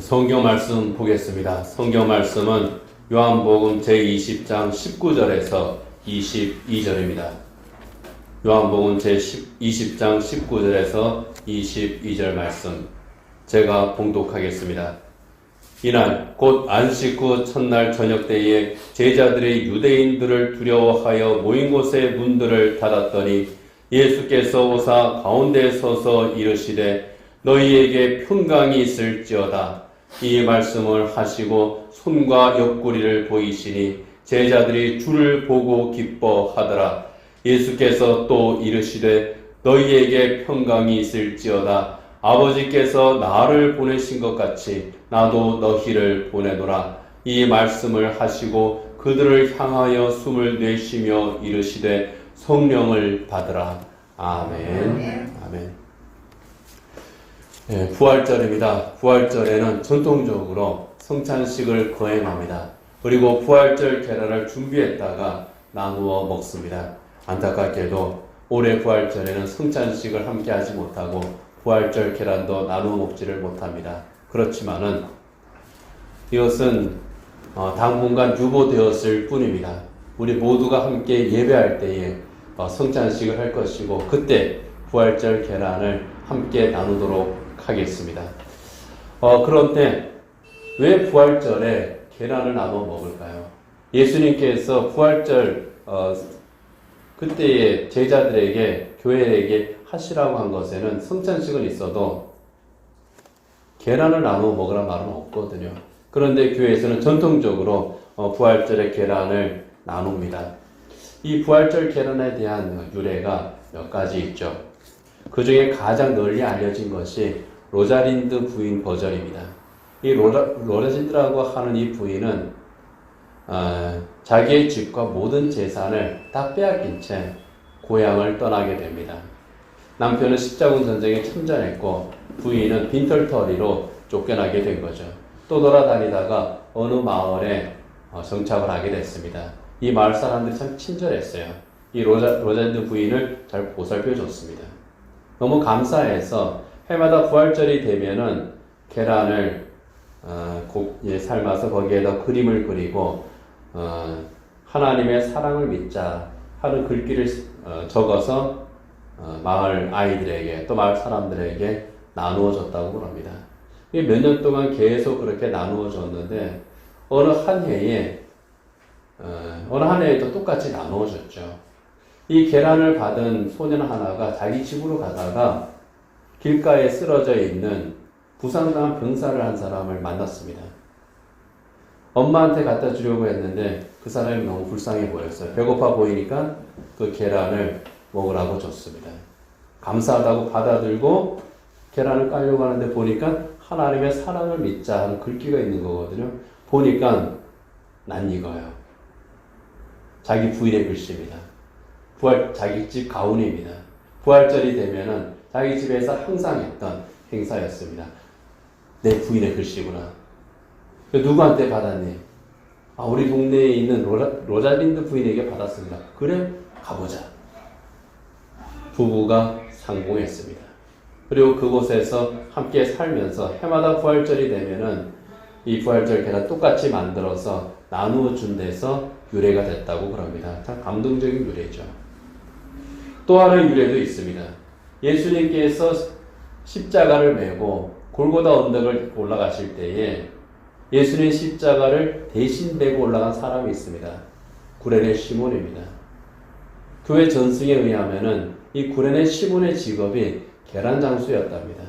성경 말씀 보겠습니다. 성경 말씀은 요한복음 제20장 19절에서 22절입니다. 요한복음 제20장 19절에서 22절 말씀 제가 봉독하겠습니다. 이날 곧 안식 후 첫날 저녁 때에 제자들이 유대인들을 두려워하여 모인 곳의 문들을 닫았더니 예수께서 오사 가운데 서서 이르시되 너희에게 평강이 있을지어다. 이 말씀을 하시고 손과 옆구리를 보이시니 제자들이 주를 보고 기뻐하더라. 예수께서 또 이르시되 너희에게 평강이 있을지어다. 아버지께서 나를 보내신 것 같이 나도 너희를 보내노라. 이 말씀을 하시고 그들을 향하여 숨을 내쉬며 이르시되 성령을 받으라. 아멘. 아멘. 부활절입니다. 부활절에는 전통적으로 성찬식을 거행합니다. 그리고 부활절 계란을 준비했다가 나누어 먹습니다. 안타깝게도 올해 부활절에는 성찬식을 함께 하지 못하고 부활절 계란도 나누어 먹지를 못합니다. 그렇지만은 이것은 당분간 유보되었을 뿐입니다. 우리 모두가 함께 예배할 때에 성찬식을 할 것이고 그때 부활절 계란을 함께 나누도록 하겠습니다. 그런데 왜 부활절에 계란을 나눠 먹을까요? 예수님께서 부활절 그때의 제자들에게 교회에게 하시라고 한 것에는 성찬식은 있어도 계란을 나눠 먹으란 말은 없거든요. 그런데 교회에서는 전통적으로 부활절에 계란을 나눕니다. 이 부활절 계란에 대한 유래가 몇 가지 있죠. 그 중에 가장 널리 알려진 것이 로자린드 부인 버전입니다. 이 로자린드라고 하는 이 부인은 자기의 집과 모든 재산을 다 빼앗긴 채 고향을 떠나게 됩니다. 남편은 십자군 전쟁에 참전했고 부인은 빈털터리로 쫓겨나게 된 거죠. 또 돌아다니다가 어느 마을에 정착을 하게 됐습니다. 이 마을 사람들이 참 친절했어요. 이 로자린드 부인을 잘 보살펴줬습니다. 너무 감사해서 해마다 부활절이 되면은 계란을 삶아서 거기에다 그림을 그리고 하나님의 사랑을 믿자 하는 글귀를 적어서 마을 아이들에게 또 마을 사람들에게 나누어 줬다고 합니다. 몇 년 동안 계속 그렇게 나누어 줬는데 어느 한 해에도 똑같이 나누어 줬죠. 이 계란을 받은 소년 하나가 자기 집으로 가다가 길가에 쓰러져 있는 부상당한 병사를 한 사람을 만났습니다. 엄마한테 갖다 주려고 했는데 그 사람이 너무 불쌍해 보였어요. 배고파 보이니까 그 계란을 먹으라고 줬습니다. 감사하다고 받아들고 계란을 까려고 하는데 보니까 하나님의 사랑을 믿자 하는 글귀가 있는 거거든요. 보니까 낯익어요. 자기 부인의 글씨입니다. 자기 집 가훈입니다. 부활절이 되면은 자기 집에서 항상 했던 행사였습니다. 내 부인의 글씨구나. 누구한테 받았니? 우리 동네에 있는 로자린드 부인에게 받았습니다. 그래? 가보자. 부부가 상봉했습니다. 그리고 그곳에서 함께 살면서 해마다 부활절이 되면은 이 부활절 계란 똑같이 만들어서 나누어 준 데서 유래가 됐다고 그럽니다. 참 감동적인 유래죠. 또 하나의 유래도 있습니다. 예수님께서 십자가를 메고 골고다 언덕을 올라가실 때에 예수님 십자가를 대신 메고 올라간 사람이 있습니다. 구레네 시몬입니다. 교회 전승에 의하면은 이 구레네 시몬의 직업이 계란 장수였답니다.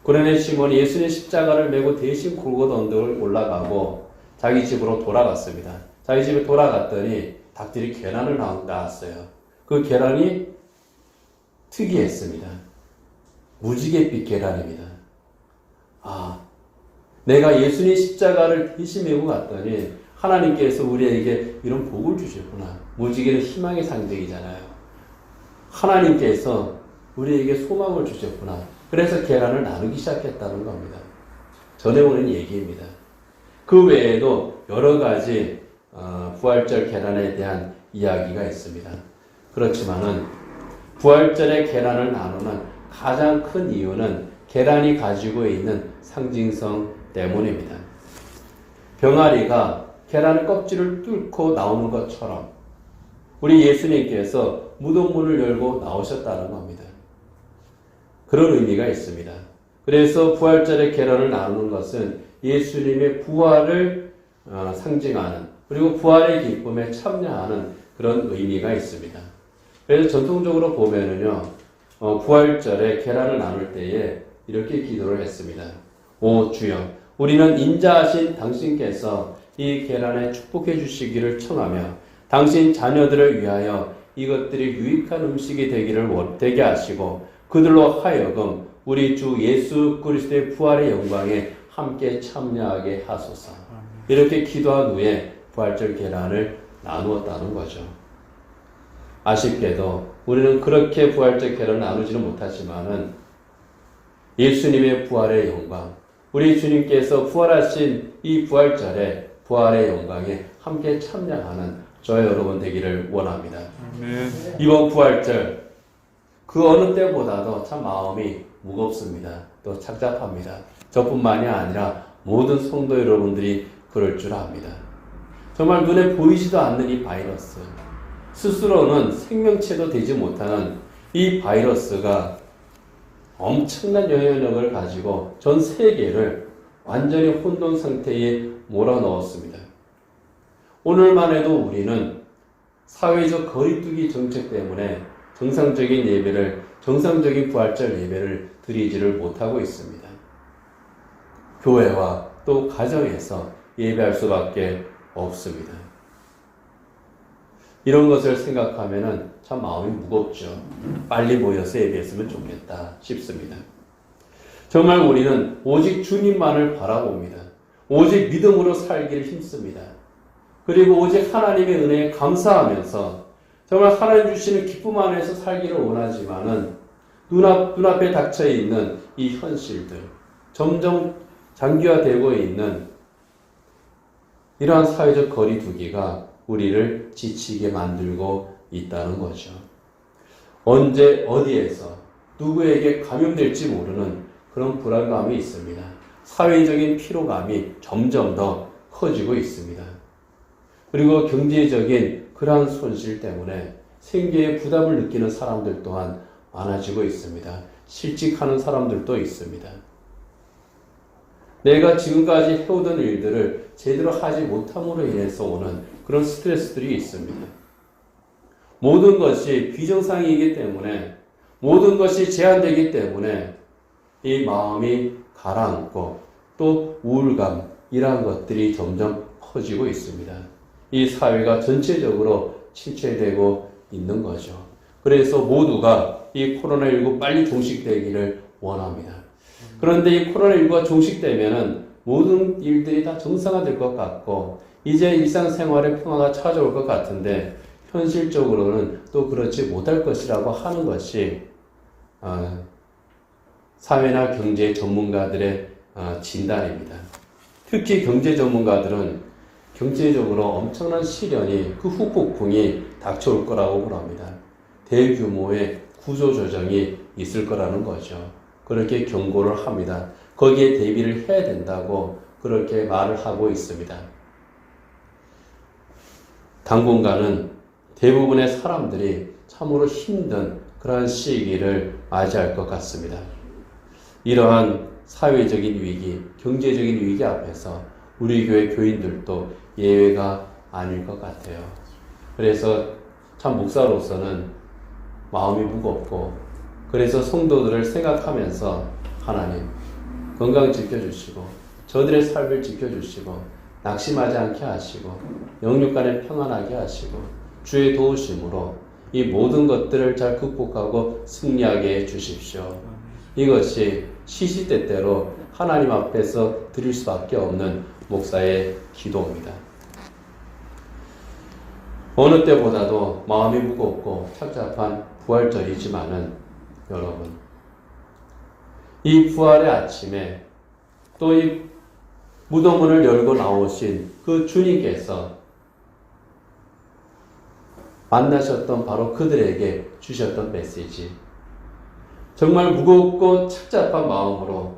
구레네 시몬이 예수님 십자가를 메고 대신 골고다 언덕을 올라가고 자기 집으로 돌아갔습니다. 자기 집에 돌아갔더니 닭들이 계란을 낳았어요. 그 계란이 특이했습니다. 무지갯빛 계란입니다. 내가 예수님 십자가를 대신 메고 갔더니 하나님께서 우리에게 이런 복을 주셨구나. 무지개는 희망의 상징이잖아요. 하나님께서 우리에게 소망을 주셨구나. 그래서 계란을 나누기 시작했다는 겁니다. 전해오는 얘기입니다. 그 외에도 여러 가지 부활절 계란에 대한 이야기가 있습니다. 그렇지만은 부활절에 계란을 나누는 가장 큰 이유는 계란이 가지고 있는 상징성 때문입니다. 병아리가 계란 껍질을 뚫고 나오는 것처럼 우리 예수님께서 무덤문을 열고 나오셨다는 겁니다. 그런 의미가 있습니다. 그래서 부활절에 계란을 나누는 것은 예수님의 부활을 상징하는, 그리고 부활의 기쁨에 참여하는 그런 의미가 있습니다. 그래서 전통적으로 보면은요, 부활절에 계란을 나눌 때에 이렇게 기도를 했습니다. 오 주여, 우리는 인자하신 당신께서 이 계란에 축복해 주시기를 청하며 당신 자녀들을 위하여 이것들이 유익한 음식이 되게 하시고 그들로 하여금 우리 주 예수 그리스도의 부활의 영광에 함께 참여하게 하소서. 이렇게 기도한 후에 부활절 계란을 나누었다는 거죠. 아쉽게도 우리는 그렇게 부활절 계란을 나누지는 못하지만은 예수님의 부활의 영광, 우리 주님께서 부활하신 이 부활절에 부활의 영광에 함께 참여하는 저와 여러분 되기를 원합니다. 아멘. 이번 부활절 그 어느 때보다도 참 마음이 무겁습니다. 또 착잡합니다. 저뿐만이 아니라 모든 성도 여러분들이 그럴 줄 압니다. 정말 눈에 보이지도 않는 이 바이러스, 스스로는 생명체도 되지 못하는 이 바이러스가 엄청난 영향력을 가지고 전 세계를 완전히 혼돈 상태에 몰아넣었습니다. 오늘만 해도 우리는 사회적 거리두기 정책 때문에 정상적인 부활절 예배를 드리지를 못하고 있습니다. 교회와 또 가정에서 예배할 수밖에 없습니다. 이런 것을 생각하면 참 마음이 무겁죠. 빨리 모여서 예배했으면 좋겠다 싶습니다. 정말 우리는 오직 주님만을 바라봅니다. 오직 믿음으로 살기를 힘씁니다. 그리고 오직 하나님의 은혜에 감사하면서 정말 하나님 주시는 기쁨 안에서 살기를 원하지만은 눈앞에 닥쳐 있는 이 현실들, 점점 장기화되고 있는 이러한 사회적 거리두기가 우리를 지치게 만들고 있다는 거죠. 언제 어디에서 누구에게 감염될지 모르는 그런 불안감이 있습니다. 사회적인 피로감이 점점 더 커지고 있습니다. 그리고 경제적인 그러한 손실 때문에 생계에 부담을 느끼는 사람들 또한 많아지고 있습니다. 실직하는 사람들도 있습니다. 내가 지금까지 해오던 일들을 제대로 하지 못함으로 인해서 오는 그런 스트레스들이 있습니다. 모든 것이 비정상이기 때문에, 모든 것이 제한되기 때문에 이 마음이 가라앉고 또 우울감, 이러한 것들이 점점 커지고 있습니다. 이 사회가 전체적으로 침체되고 있는 거죠. 그래서 모두가 이 코로나19 빨리 종식되기를 원합니다. 그런데 이 코로나19가 종식되면은 모든 일들이 다 정상화될 것 같고 이제 일상생활의 평화가 찾아올 것 같은데 현실적으로는 또 그렇지 못할 것이라고 하는 것이 사회나 경제 전문가들의 진단입니다. 특히 경제 전문가들은 경제적으로 엄청난 시련이, 그 후폭풍이 닥쳐올 거라고 그럽니다. 대규모의 구조조정이 있을 거라는 거죠. 그렇게 경고를 합니다. 거기에 대비를 해야 된다고 그렇게 말을 하고 있습니다. 당분간은 대부분의 사람들이 참으로 힘든 그러한 시기를 맞이할 것 같습니다. 이러한 사회적인 위기, 경제적인 위기 앞에서 우리 교회 교인들도 예외가 아닐 것 같아요. 그래서 참 목사로서는 마음이 무겁고, 그래서 성도들을 생각하면서 하나님 건강 지켜주시고 저들의 삶을 지켜주시고 낙심하지 않게 하시고 영육간에 평안하게 하시고 주의 도우심으로 이 모든 것들을 잘 극복하고 승리하게 해 주십시오. 이것이 시시때때로 하나님 앞에서 드릴 수밖에 없는 목사의 기도입니다. 어느 때보다도 마음이 무겁고 착잡한 부활절이지만은 여러분, 이 부활의 아침에 또 이 무덤문을 열고 나오신 그 주님께서 만나셨던 바로 그들에게 주셨던 메시지, 정말 무겁고 착잡한 마음으로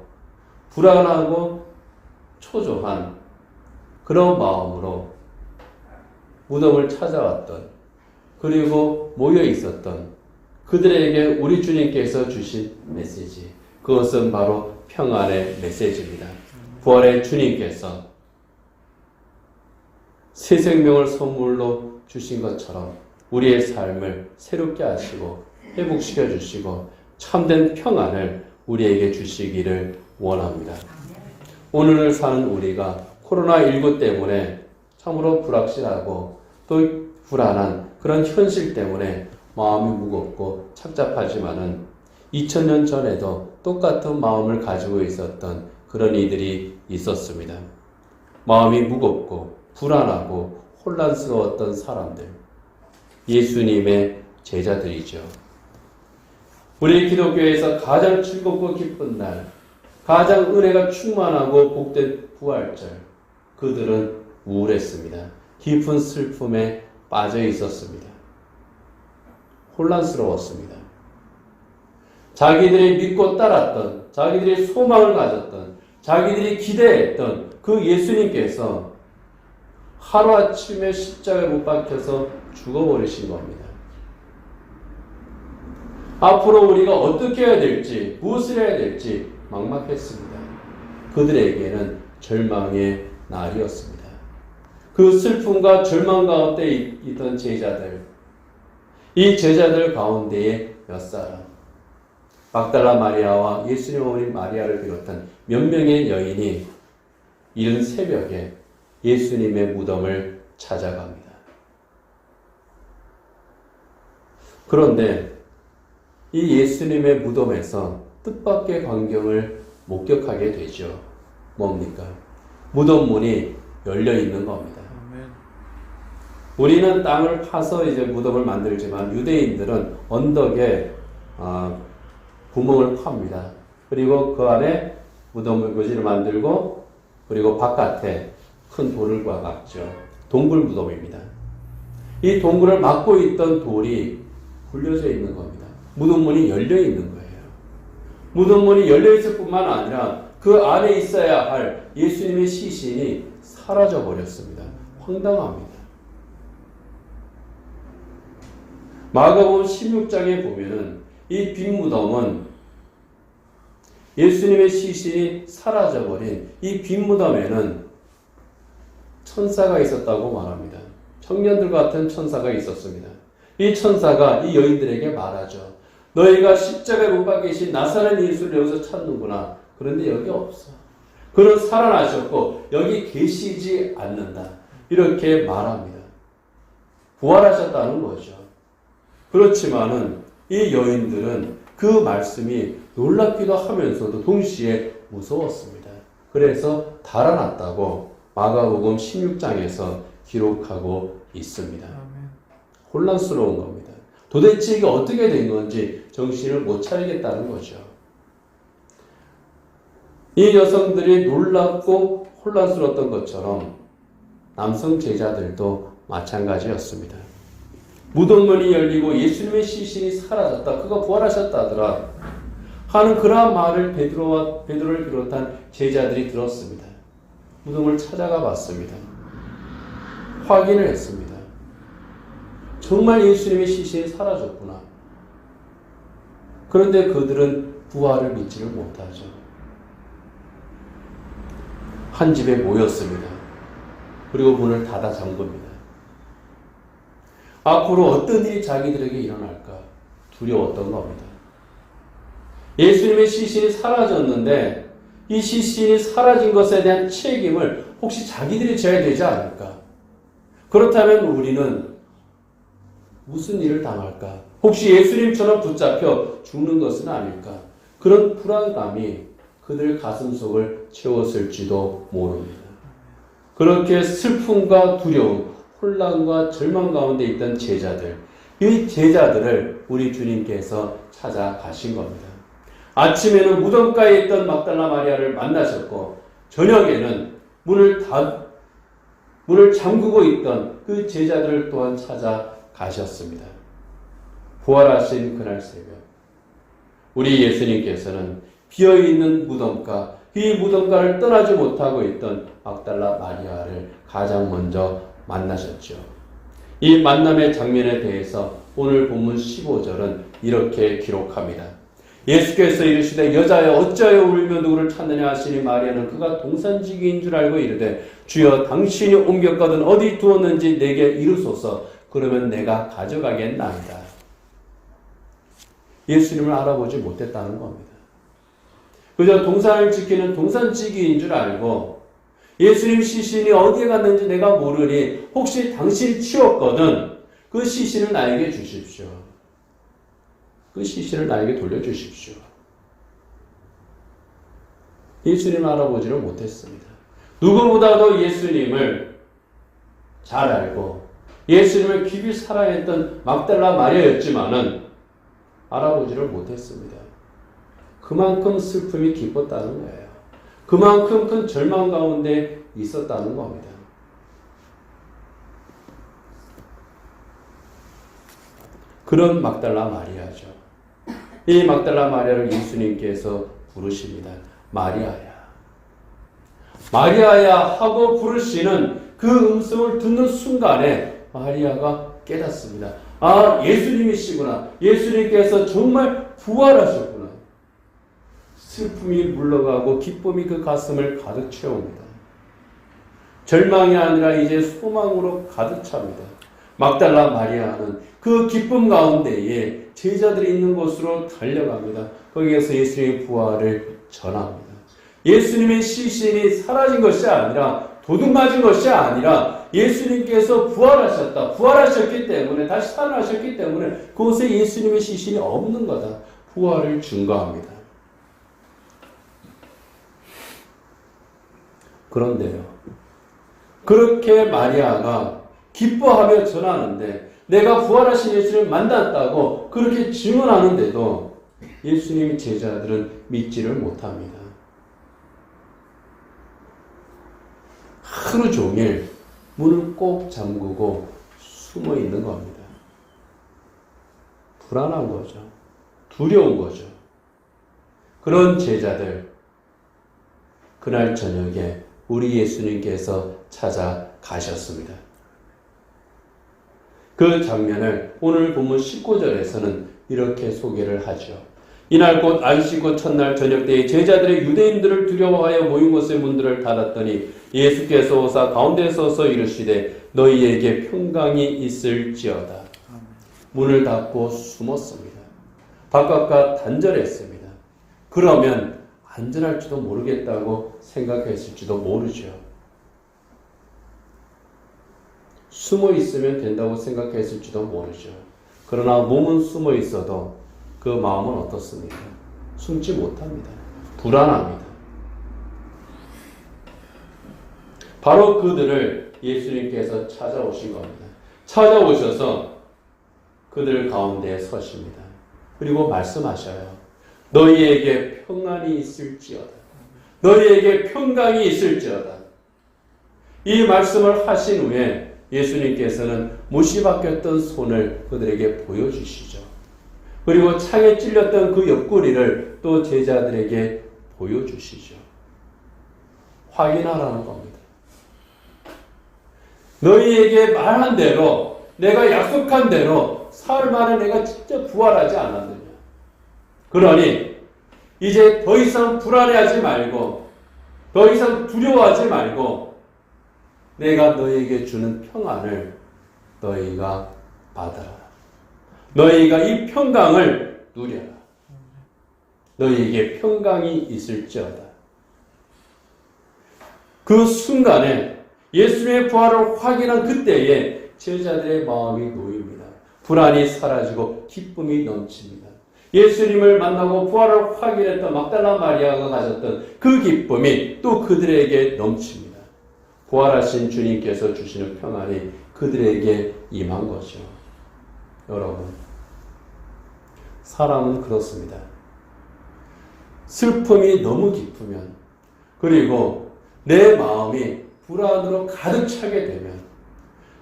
불안하고 초조한 그런 마음으로 무덤을 찾아왔던 그리고 모여 있었던 그들에게 우리 주님께서 주신 메시지, 그것은 바로 평안의 메시지입니다. 부활의 주님께서 새 생명을 선물로 주신 것처럼 우리의 삶을 새롭게 하시고 회복시켜 주시고 참된 평안을 우리에게 주시기를 원합니다. 오늘을 사는 우리가 코로나19 때문에 참으로 불확실하고 또 불안한 그런 현실 때문에 마음이 무겁고 착잡하지만은 2000년 전에도 똑같은 마음을 가지고 있었던 그런 이들이 있었습니다. 마음이 무겁고 불안하고 혼란스러웠던 사람들, 예수님의 제자들이죠. 우리 기독교에서 가장 즐겁고 기쁜 날, 가장 은혜가 충만하고 복된 부활절, 그들은 우울했습니다. 깊은 슬픔에 빠져 있었습니다. 혼란스러웠습니다. 자기들이 믿고 따랐던, 자기들이 소망을 가졌던, 자기들이 기대했던 그 예수님께서 하루아침에 십자가에 못 박혀서 죽어버리신 겁니다. 앞으로 우리가 어떻게 해야 될지, 무엇을 해야 될지 막막했습니다. 그들에게는 절망의 날이었습니다. 그 슬픔과 절망 가운데 있던 제자들, 이 제자들 가운데에 몇 사람, 막달라 마리아와 예수님 어머니 마리아를 비롯한 몇 명의 여인이 이른 새벽에 예수님의 무덤을 찾아갑니다. 그런데 이 예수님의 무덤에서 뜻밖의 광경을 목격하게 되죠. 뭡니까? 무덤 문이 열려 있는 겁니다. 우리는 땅을 파서 이제 무덤을 만들지만 유대인들은 언덕에 구멍을 팝니다. 그리고 그 안에 무덤을 거지를 만들고 그리고 바깥에 큰 돌을 박았죠. 동굴 무덤입니다. 이 동굴을 막고 있던 돌이 굴려져 있는 겁니다. 무덤문이 열려 있는 거예요. 무덤문이 열려 있을 뿐만 아니라 그 안에 있어야 할 예수님의 시신이 사라져 버렸습니다. 황당합니다. 마가복음 16장에 보면은 이 빈 무덤은 예수님의 시신이 사라져버린 이 빈 무덤에는 천사가 있었다고 말합니다. 청년들 같은 천사가 있었습니다. 이 천사가 이 여인들에게 말하죠. 너희가 십자가에 못 박히신 나사렛 예수를 여기서 찾는구나. 그런데 여기 없어. 그는 살아나셨고 여기 계시지 않는다. 이렇게 말합니다. 부활하셨다는 거죠. 그렇지만은 이 여인들은 그 말씀이 놀랍기도 하면서도 동시에 무서웠습니다. 그래서 달아났다고 마가복음 16장에서 기록하고 있습니다. 혼란스러운 겁니다. 도대체 이게 어떻게 된 건지 정신을 못 차리겠다는 거죠. 이 여성들이 놀랍고 혼란스러웠던 것처럼 남성 제자들도 마찬가지였습니다. 무덤문이 열리고 예수님의 시신이 사라졌다. 그가 부활하셨다더라. 하는 그러한 말을 베드로를 비롯한 제자들이 들었습니다. 무덤을 찾아가 봤습니다. 확인을 했습니다. 정말 예수님의 시신이 사라졌구나. 그런데 그들은 부활을 믿지를 못하죠. 한 집에 모였습니다. 그리고 문을 닫아 잠깁니다. 앞으로 어떤 일이 자기들에게 일어날까 두려웠던 겁니다. 예수님의 시신이 사라졌는데 이 시신이 사라진 것에 대한 책임을 혹시 자기들이 져야 되지 않을까? 그렇다면 우리는 무슨 일을 당할까? 혹시 예수님처럼 붙잡혀 죽는 것은 아닐까? 그런 불안감이 그들 가슴속을 채웠을지도 모릅니다. 그렇게 슬픔과 두려움, 혼란과 절망 가운데 있던 제자들, 이 제자들을 우리 주님께서 찾아가신 겁니다. 아침에는 무덤가에 있던 막달라 마리아를 만나셨고 저녁에는 문을 잠그고 있던 그 제자들을 또한 찾아가셨습니다. 부활하신 그날 새벽 우리 예수님께서는 비어있는 무덤가, 이 무덤가를 떠나지 못하고 있던 막달라 마리아를 가장 먼저 만나셨죠. 이 만남의 장면에 대해서 오늘 본문 15절은 이렇게 기록합니다. 예수께서 이르시되 여자여 어찌하여 울며 누구를 찾느냐 하시니 마리아는 그가 동산지기인 줄 알고 이르되 주여 당신이 옮겼거든 어디 두었는지 내게 이르소서 그러면 내가 가져가겠나이다. 예수님을 알아보지 못했다는 겁니다. 그저 동산을 지키는 동산지기인 줄 알고 예수님 시신이 어디에 갔는지 내가 모르니 혹시 당신이 치웠거든 그 시신을 나에게 주십시오. 그 시신을 나에게 돌려주십시오. 예수님을 알아보지를 못했습니다. 누구보다도 예수님을 잘 알고 예수님을 깊이 사랑했던 막달라 마리아였지만은 알아보지를 못했습니다. 그만큼 슬픔이 깊었다는 거예요. 그만큼 큰 절망 가운데 있었다는 겁니다. 그런 막달라 마리아죠. 이 막달라 마리아를 예수님께서 부르십니다. 마리아야. 마리아야 하고 부르시는 그 음성을 듣는 순간에 마리아가 깨닫습니다. 아, 예수님이시구나. 예수님께서 정말 부활하셨구나. 슬픔이 물러가고 기쁨이 그 가슴을 가득 채웁니다. 절망이 아니라 이제 소망으로 가득 찹니다. 막달라 마리아는 그 기쁨 가운데에 제자들이 있는 곳으로 달려갑니다. 거기에서 예수님의 부활을 전합니다. 예수님의 시신이 사라진 것이 아니라 도둑 맞은 것이 아니라 예수님께서 부활하셨다. 부활하셨기 때문에 다시 살아나셨기 때문에 그곳에 예수님의 시신이 없는 거다. 부활을 증거합니다. 그런데요. 그렇게 마리아가 기뻐하며 전하는데 내가 부활하신 예수님을 만났다고 그렇게 증언하는데도 예수님의 제자들은 믿지를 못합니다. 하루 종일 문을 꼭 잠그고 숨어 있는 겁니다. 불안한 거죠. 두려운 거죠. 그런 제자들, 그날 저녁에 우리 예수님께서 찾아가셨습니다. 그 장면을 오늘 본문 19절에서는 이렇게 소개를 하죠. 이날 곧 안식 후 첫날 저녁 때에 제자들의 유대인들을 두려워하여 모인 곳의 문들을 닫았더니 예수께서 오사 가운데 서서 이르시되 너희에게 평강이 있을지어다. 문을 닫고 숨었습니다. 바깥과 단절했습니다. 그러면 안전할지도 모르겠다고 생각했을지도 모르죠. 숨어 있으면 된다고 생각했을지도 모르죠. 그러나 몸은 숨어 있어도 그 마음은 어떻습니까? 숨지 못합니다. 불안합니다. 바로 그들을 예수님께서 찾아오신 겁니다. 찾아오셔서 그들 가운데 서십니다. 그리고 말씀하셔요. 너희에게 평안이 있을지어다. 너희에게 평강이 있을지어다. 이 말씀을 하신 후에 예수님께서는 못이 박혔던 손을 그들에게 보여주시죠. 그리고 창에 찔렸던 그 옆구리를 또 제자들에게 보여주시죠. 확인하라는 겁니다. 너희에게 말한 대로 내가 약속한 대로 사흘 만에 내가 진짜 부활하지 않았느냐. 그러니 이제 더 이상 불안해하지 말고 더 이상 두려워하지 말고 내가 너희에게 주는 평안을 너희가 받아라. 너희가 이 평강을 누려라. 너희에게 평강이 있을지어다. 그 순간에 예수님의 부활을 확인한 그때에 제자들의 마음이 놓입니다. 불안이 사라지고 기쁨이 넘칩니다. 예수님을 만나고 부활을 확인했던 막달라 마리아가 가졌던 그 기쁨이 또 그들에게 넘칩니다. 부활하신 주님께서 주시는 평안이 그들에게 임한 거죠. 여러분, 사람은 그렇습니다. 슬픔이 너무 깊으면 그리고 내 마음이 불안으로 가득 차게 되면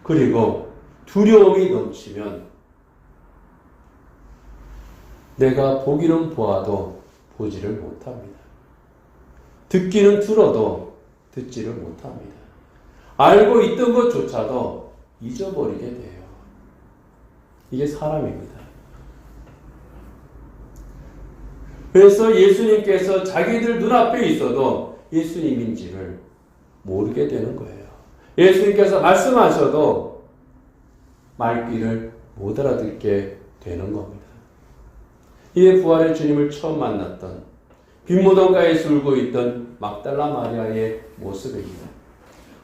그리고 두려움이 넘치면 내가 보기는 보아도 보지를 못합니다. 듣기는 들어도 듣지를 못합니다. 알고 있던 것조차도 잊어버리게 돼요. 이게 사람입니다. 그래서 예수님께서 자기들 눈앞에 있어도 예수님인지를 모르게 되는 거예요. 예수님께서 말씀하셔도 말귀를 못 알아듣게 되는 겁니다. 이에 부활의 주님을 처음 만났던 빈무덤가에서 울고 있던 막달라 마리아의 모습입니다.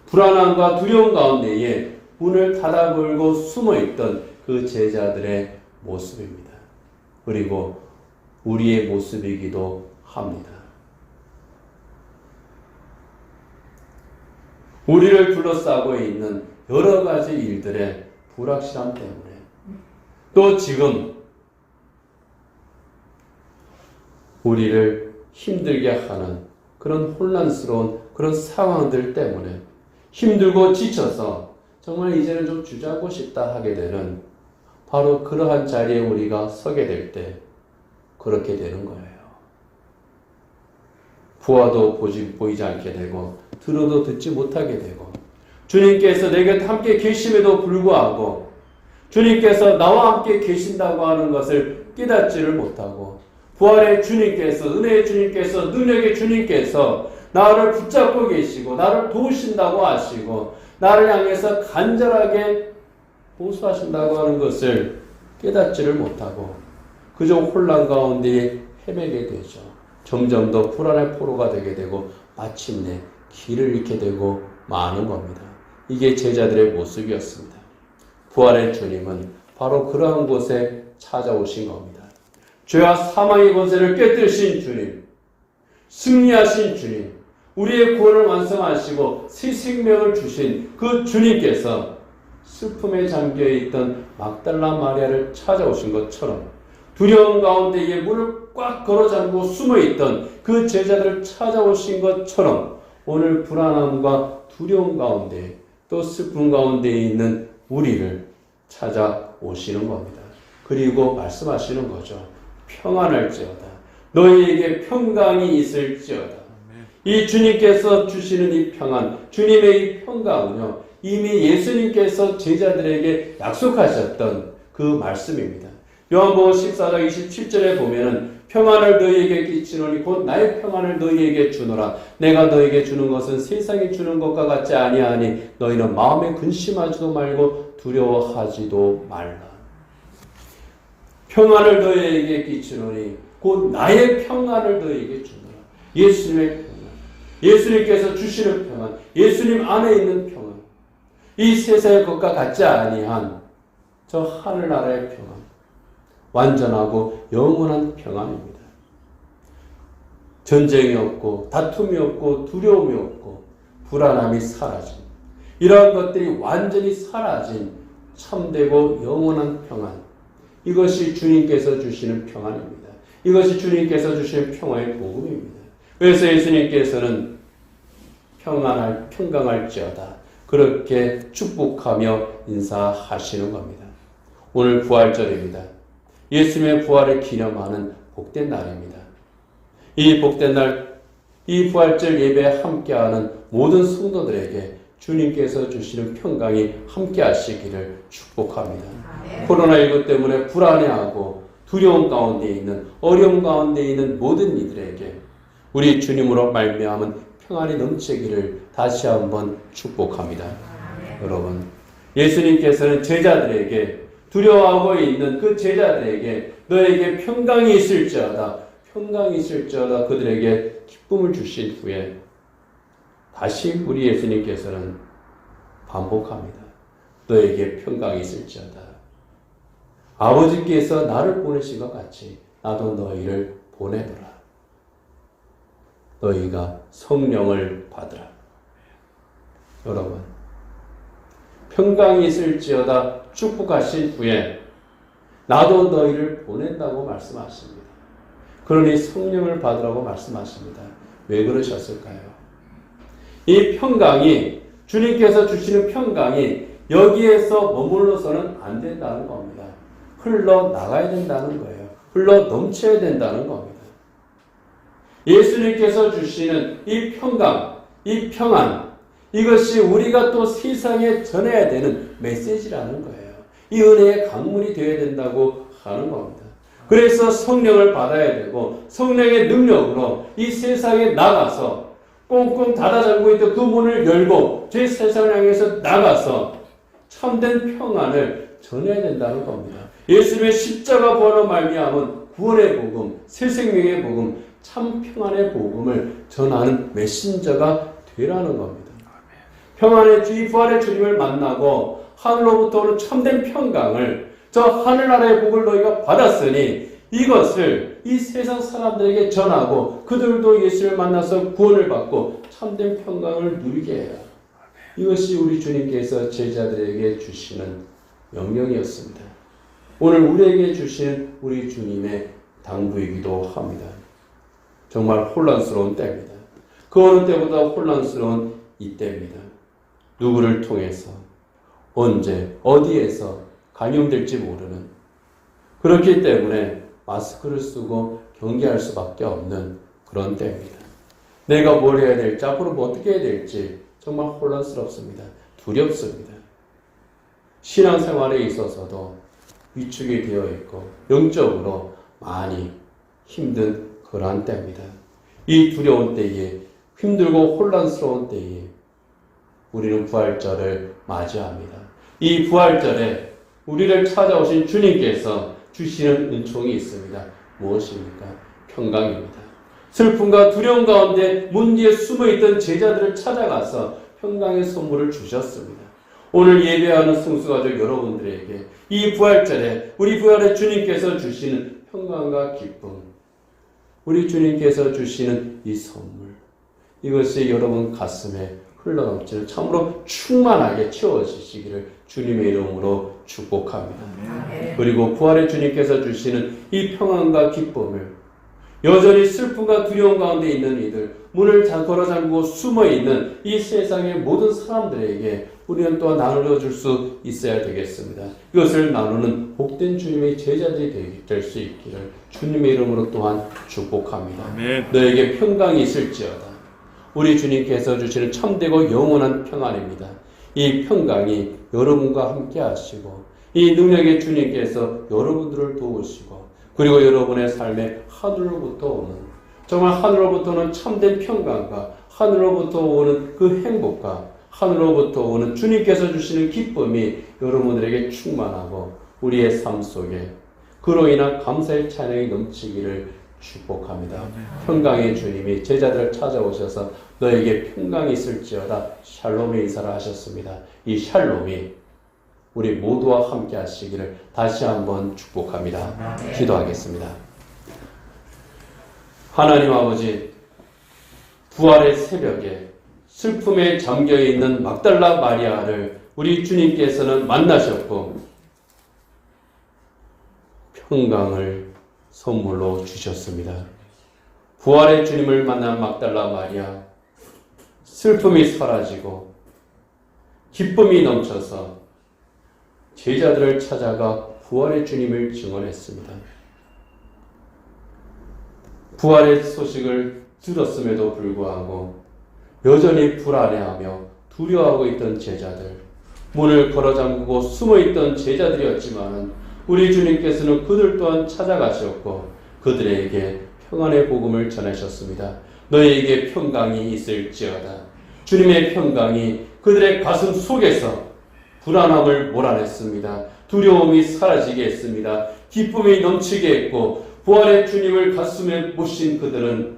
불안함과 두려움 가운데에 문을 닫아 걸고 숨어있던 그 제자들의 모습입니다. 그리고 우리의 모습이기도 합니다. 우리를 둘러싸고 있는 여러 가지 일들의 불확실함 때문에 또 지금 우리를 힘들게 하는 그런 혼란스러운 그런 상황들 때문에 힘들고 지쳐서 정말 이제는 좀 주저하고 싶다 하게 되는 바로 그러한 자리에 우리가 서게 될 때 그렇게 되는 거예요. 보아도 보이지 않게 되고 들어도 듣지 못하게 되고 주님께서 내 곁에 함께 계심에도 불구하고 주님께서 나와 함께 계신다고 하는 것을 깨닫지를 못하고 부활의 주님께서 은혜의 주님께서 능력의 주님께서 나를 붙잡고 계시고 나를 도우신다고 하시고 나를 향해서 간절하게 호소하신다고 하는 것을 깨닫지를 못하고 그저 혼란 가운데 헤매게 되죠. 점점 더 불안의 포로가 되게 되고 마침내 길을 잃게 되고 마는 겁니다. 이게 제자들의 모습이었습니다. 부활의 주님은 바로 그러한 곳에 찾아오신 겁니다. 죄와 사망의 권세를 깨뜨리신 주님, 승리하신 주님, 우리의 구원을 완성하시고 새 생명을 주신 그 주님께서 슬픔에 잠겨있던 막달라 마리아를 찾아오신 것처럼 두려움 가운데에 문을 꽉 걸어 잠그고 숨어있던 그 제자들을 찾아오신 것처럼 오늘 불안함과 두려움 가운데 또 슬픔 가운데 있는 우리를 찾아오시는 겁니다. 그리고 말씀하시는 거죠. 평안할지어다. 너희에게 평강이 있을지어다. 이 주님께서 주시는 이 평안, 주님의 이 평강은요, 이미 예수님께서 제자들에게 약속하셨던 그 말씀입니다. 요한복음 14장 27절에 보면은 평안을 너희에게 끼치노니 곧 나의 평안을 너희에게 주노라. 내가 너희에게 주는 것은 세상이 주는 것과 같지 아니하니 너희는 마음에 근심하지도 말고 두려워하지도 말라. 평안을 너희에게 끼치노니 곧 나의 평안을 너희에게 주노라. 예수님의 평안, 예수님께서 주시는 평안, 예수님 안에 있는 평안, 이 세상의 것과 같지 아니한 저 하늘나라의 평안, 완전하고 영원한 평안입니다. 전쟁이 없고 다툼이 없고 두려움이 없고 불안함이 사라진 이러한 것들이 완전히 사라진 참되고 영원한 평안, 이것이 주님께서 주시는 평안입니다. 이것이 주님께서 주시는 평화의 복음입니다. 그래서 예수님께서는 평강할지어다 그렇게 축복하며 인사하시는 겁니다. 오늘 부활절입니다. 예수님의 부활을 기념하는 복된 날입니다. 이 복된 날, 이 부활절 예배에 함께하는 모든 성도들에게 주님께서 주시는 평강이 함께 하시기를 축복합니다. 코로나19 때문에 불안해하고 두려움 가운데 있는, 어려움 가운데 있는 모든 이들에게 우리 주님으로 말미암은 평안이 넘치기를 다시 한번 축복합니다. 여러분, 예수님께서는 제자들에게 두려워하고 있는 그 제자들에게 너에게 평강이 있을지어다, 평강이 있을지어다 그들에게 기쁨을 주신 후에 다시 우리 예수님께서는 반복합니다. 너에게 평강이 있을지어다. 아버지께서 나를 보내신 것 같이 나도 너희를 보내노라. 너희가 성령을 받으라. 여러분, 평강이 있을지어다 축복하신 후에 나도 너희를 보낸다고 말씀하십니다. 그러니 성령을 받으라고 말씀하십니다. 왜 그러셨을까요? 이 평강이, 주님께서 주시는 평강이 여기에서 머물러서는 안 된다는 겁니다. 흘러나가야 된다는 거예요. 흘러 넘쳐야 된다는 겁니다. 예수님께서 주시는 이 평강, 이 평안, 이것이 우리가 또 세상에 전해야 되는 메시지라는 거예요. 이 은혜의 강물이 되어야 된다고 하는 겁니다. 그래서 성령을 받아야 되고 성령의 능력으로 이 세상에 나가서 꽁꽁 닫아 잠고 있던 그 문을 열고 제 세상을 향해서 나가서 참된 평안을 전해야 된다는 겁니다. 예수님의 십자가 부활로 말미암은 구원의 복음, 새 생명의 복음, 참 평안의 복음을 전하는 메신저가 되라는 겁니다. 평안의 주의 부활의 주님을 만나고 하늘로부터 오는 참된 평강을 저 하늘나라의 복을 너희가 받았으니 이것을 이 세상 사람들에게 전하고 그들도 예수를 만나서 구원을 받고 참된 평강을 누리게 해라. 이것이 우리 주님께서 제자들에게 주시는 명령이었습니다. 오늘 우리에게 주신 우리 주님의 당부이기도 합니다. 정말 혼란스러운 때입니다. 그 어느 때보다 혼란스러운 이때입니다. 누구를 통해서 언제 어디에서 감염될지 모르는, 그렇기 때문에 마스크를 쓰고 경계할 수밖에 없는 그런 때입니다. 내가 뭘 해야 될지, 앞으로 뭐 어떻게 해야 될지 정말 혼란스럽습니다. 두렵습니다. 신앙생활에 있어서도 위축이 되어 있고 영적으로 많이 힘든 그러한 때입니다. 이 두려운 때에, 힘들고 혼란스러운 때에 우리는 부활절을 맞이합니다. 이 부활절에 우리를 찾아오신 주님께서 주시는 은총이 있습니다. 무엇입니까? 평강입니다. 슬픔과 두려움 가운데 문 뒤에 숨어있던 제자들을 찾아가서 평강의 선물을 주셨습니다. 오늘 예배하는 성수가족 여러분들에게 이 부활절에 우리 부활의 주님께서 주시는 평강과 기쁨, 우리 주님께서 주시는 이 선물, 이것이 여러분 가슴에 흘러넘치는 참으로 충만하게 채워지시기를 주님의 이름으로 축복합니다. 그리고 부활의 주님께서 주시는 이 평안과 기쁨을 여전히 슬픔과 두려움 가운데 있는 이들, 문을 걸어 잠그고 숨어있는 이 세상의 모든 사람들에게 우리는 또한 나눠줄 수 있어야 되겠습니다. 이것을 나누는 복된 주님의 제자들이 될 수 있기를 주님의 이름으로 또한 축복합니다. 아멘. 너에게 평강이 있을지어다. 우리 주님께서 주시는 참되고 영원한 평안입니다. 이 평강이 여러분과 함께 하시고 이 능력의 주님께서 여러분들을 도우시고 그리고 여러분의 삶에 하늘로부터 오는, 정말 하늘로부터 오는 참된 평강과 하늘로부터 오는 그 행복과 하늘로부터 오는 주님께서 주시는 기쁨이 여러분들에게 충만하고 우리의 삶 속에 그로 인한 감사의 찬양이 넘치기를 축복합니다. 평강의 주님이 제자들을 찾아오셔서 너에게 평강이 있을지어다 샬롬의 인사를 하셨습니다. 이 샬롬이 우리 모두와 함께 하시기를 다시 한번 축복합니다. 기도하겠습니다. 하나님 아버지, 부활의 새벽에 슬픔에 잠겨있는 막달라 마리아를 우리 주님께서는 만나셨고 평강을 선물로 주셨습니다. 부활의 주님을 만난 막달라 마리아, 슬픔이 사라지고 기쁨이 넘쳐서 제자들을 찾아가 부활의 주님을 증언했습니다. 부활의 소식을 들었음에도 불구하고 여전히 불안해하며 두려워하고 있던 제자들, 문을 걸어 잠그고 숨어있던 제자들이었지만 우리 주님께서는 그들 또한 찾아가셨고 그들에게 평안의 복음을 전하셨습니다. 너희에게 평강이 있을지어다. 주님의 평강이 그들의 가슴 속에서 불안함을 몰아냈습니다. 두려움이 사라지게 했습니다. 기쁨이 넘치게 했고 부활의 주님을 가슴에 모신 그들은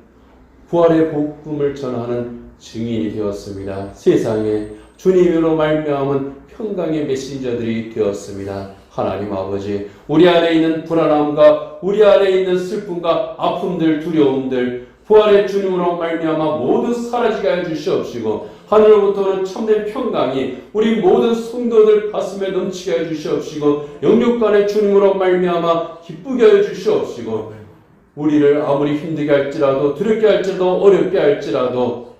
부활의 복음을 전하는 증인이 되었습니다. 세상에 주님으로 말미암은 평강의 메신저들이 되었습니다. 하나님 아버지, 우리 안에 있는 불안함과 우리 안에 있는 슬픔과 아픔들, 두려움들 부활의 주님으로 말미암아 모두 사라지게 하여 주시옵시고 하늘로부터는 참된 평강이 우리 모든 성도들 가슴에 넘치게 하여 주시옵시고 영육간의 주님으로 말미암아 기쁘게 하여 주시옵시고 우리를 아무리 힘들게 할지라도 두렵게 할지라도 어렵게 할지라도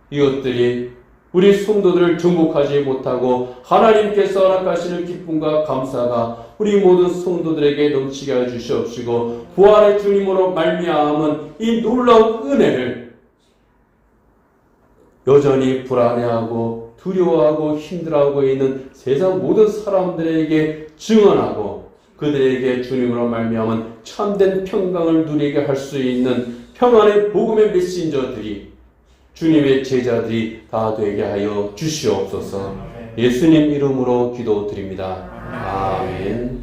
이것들이 우리 성도들을 정복하지 못하고 하나님께서 허락하시는 기쁨과 감사가 우리 모든 성도들에게 넘치게 해 주시옵시고 부활의 주님으로 말미암은 이 놀라운 은혜를 여전히 불안해하고 두려워하고 힘들어하고 있는 세상 모든 사람들에게 증언하고 그들에게 주님으로 말미암은 참된 평강을 누리게 할 수 있는 평안의 복음의 메신저들이 주님의 제자들이 다 되게 하여 주시옵소서. 예수님 이름으로 기도드립니다. 아멘.